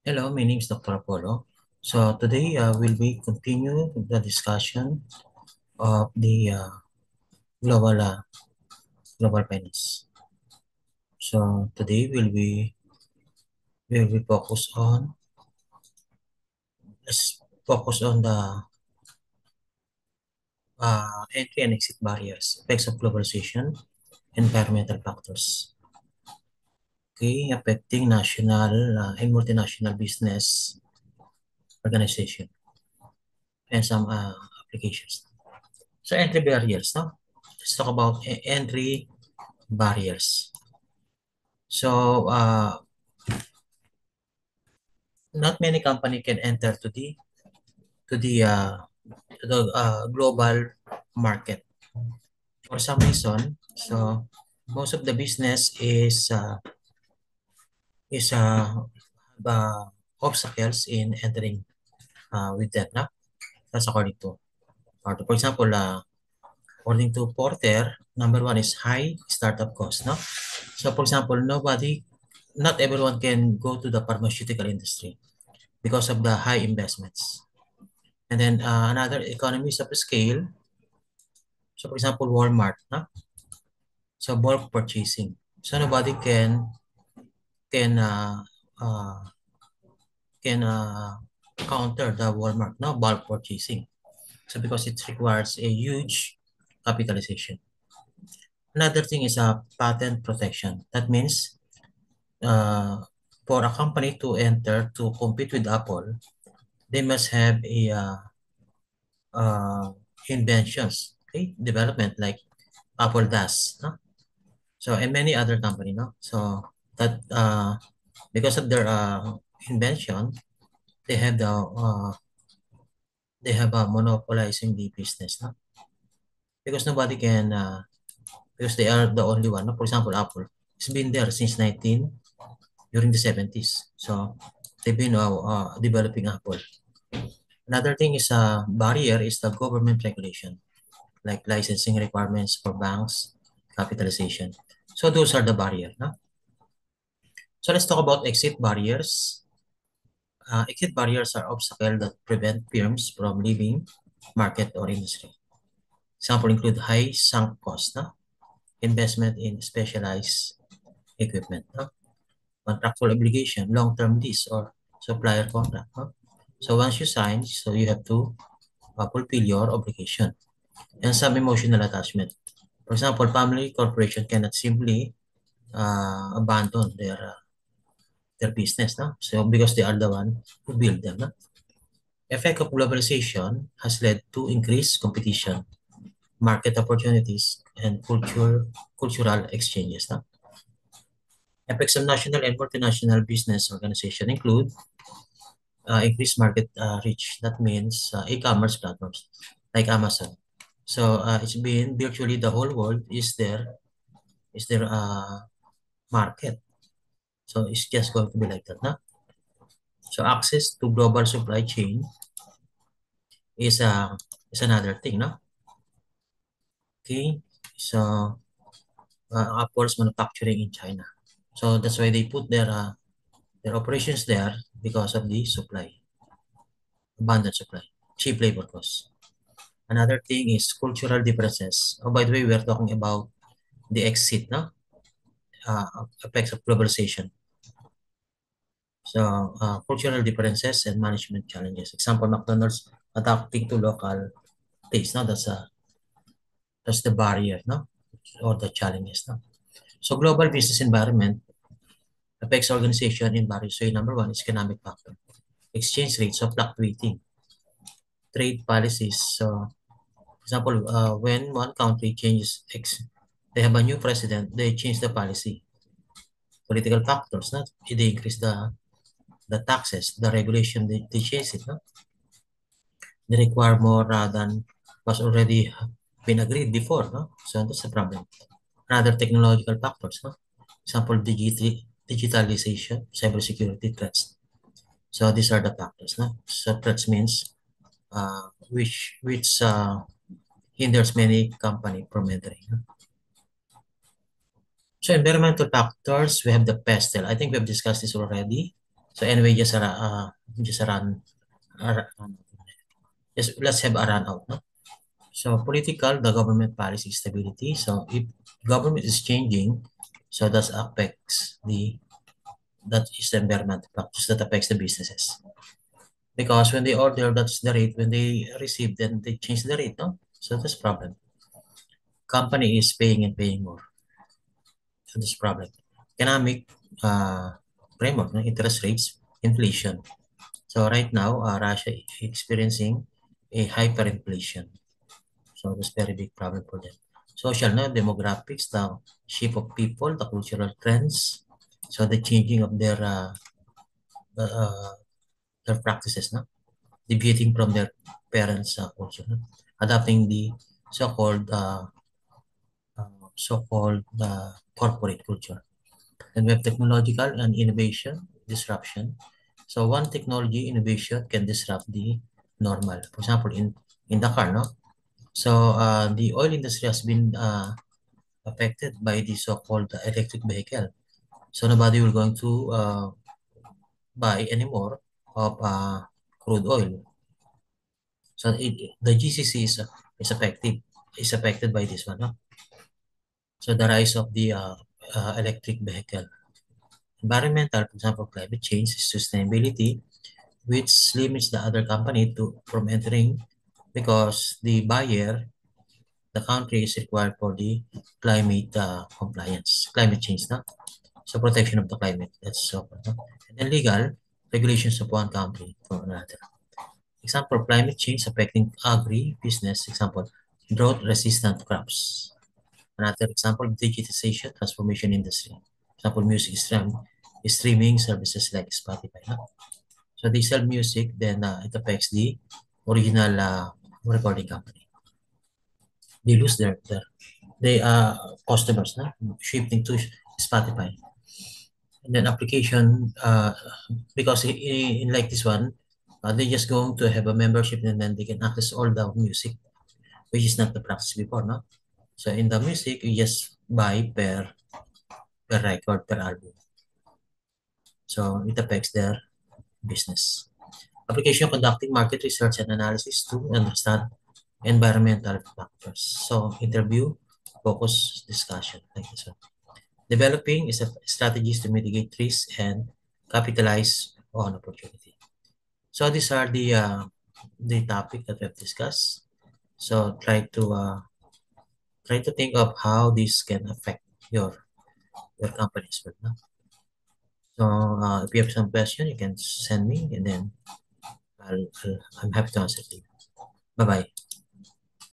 Hello, my name is Dr. Apollo. So today we'll be continue the discussion of the global global finance. So today we'll be let's focus on the entry and exit barriers, effects of globalization, environmental factors. Okay, affecting national and multinational business organization and some applications. So entry barriers, no? Let's talk about entry barriers. So not many company can enter to the uh, global market for some reason. So most of the business is uh, obstacles in entering with them. No? That's according to Porter. For example, according to Porter, number one is high startup cost. No, so for example, not everyone can go to the pharmaceutical industry because of the high investments. And then another economies of scale. So for example, Walmart, no? So bulk purchasing. So nobody can uh, uh, can counter the Walmart, no, bulk purchasing. So because it requires a huge capitalization. Another thing is patent protection. That means uh, for a company to enter to compete with Apple, they must have a uh, inventions, okay, development like Apple does. No? So and many other company, no? So that because of their invention, they have monopolizing the business, no? Because nobody can because they are the only one. No? For example, Apple, it's been there since 19 during the 70s. So they've been developing Apple. Another thing is barrier is the government regulation, like licensing requirements for banks, capitalization. So those are the barrier. No? So let's talk about exit barriers. Exit barriers are obstacles that prevent firms from leaving market or industry. Example include high sunk cost, no? Investment in specialized equipment, no? Contractual obligation, long-term lease or supplier contract. No? So once you sign, so you have to fulfill your obligation and some emotional attachment. For example, family corporation cannot simply abandon their business, no? So because they are the one who build them, no? Effect of globalization has led to increased competition, market opportunities, and cultural exchanges. No? Effects of national and multinational business organization include increased market reach. That means e-commerce platforms like Amazon. So it's been virtually the whole world is their market. So it's just going to be like that, no? So access to global supply chain is uh, is another thing, no? Okay, so Apple's manufacturing in China. So that's why they put their operations there because of the supply, abundant supply, cheap labor costs. Another thing is cultural differences. Oh, by the way, we are talking about the exit, no? Effects of globalization. So cultural differences and management challenges. Example, McDonald's adapting to local taste. No, that's the barrier, no, or the challenges, no. So global business environment affects organization in various ways. Number one is economic factor. Exchange rates are fluctuating. Trade policies. So, for example, when one country they have a new president, they change the policy. Political factors, not they increase the taxes, the regulation, they change it, no? They require more than was already been agreed before, no? So that's a problem. Another technological factors, no? Example, digitalization, cybersecurity threats. So these are the factors, no? So threats means which hinders many company from entering. No? So environmental factors, we have the pestle. I think we have discussed this already. So anyway, just a run, just let's have a run out, no? So political, the government policy stability. So if government is changing, so that affects that is the environment factors that affects the businesses. Because when they order, that's the rate. When they receive, then they change the rate, no? So that's problem. Company is paying and paying more. So this problem. Economic uh, framework, no? Interest rates, inflation. So right now, Russia is experiencing a hyperinflation. So that's very big problem for them. Social, no? Demographics, the shape of people, the cultural trends. So the changing of uh, their practices, no? Deviating from their parents' culture, no? Adapting the so-called uh, so-called corporate culture. And we have technological and innovation disruption. So one technology innovation can disrupt the normal. For example, in the car, no? So the oil industry has been affected by the so-called electric vehicle. So nobody will going to buy anymore of crude oil. So the GCC is effective is affected by this one. No? So the rise of the electric vehicle. Environmental, for example, climate change, sustainability, which limits the other company to from entering because the buyer, the country is required for the climate compliance, climate change, no? So protection of the climate. That's so. No? And then legal regulations of one country for another. Example, climate change affecting agri-business. Example, drought-resistant crops. Another example, digitization, transformation industry. Example, streaming services like Spotify. No? So they sell music, then it affects the original recording company. They lose they customers, no? Shifting to Spotify. And then application, because in like this one, they just going to have a membership and then they can access all the music, which is not the practice before, no? So in the music, you just buy per record, per album. So it affects their business. Application conducting market research and analysis to understand environmental factors. So interview, focus, discussion, like this one. Developing is a strategies to mitigate risk and capitalize on opportunity. So these are the topic that we've discussed. So try to think of how this can affect your company as well. No? So if you have some question, you can send me, and then I'm happy to answer to you. Bye bye.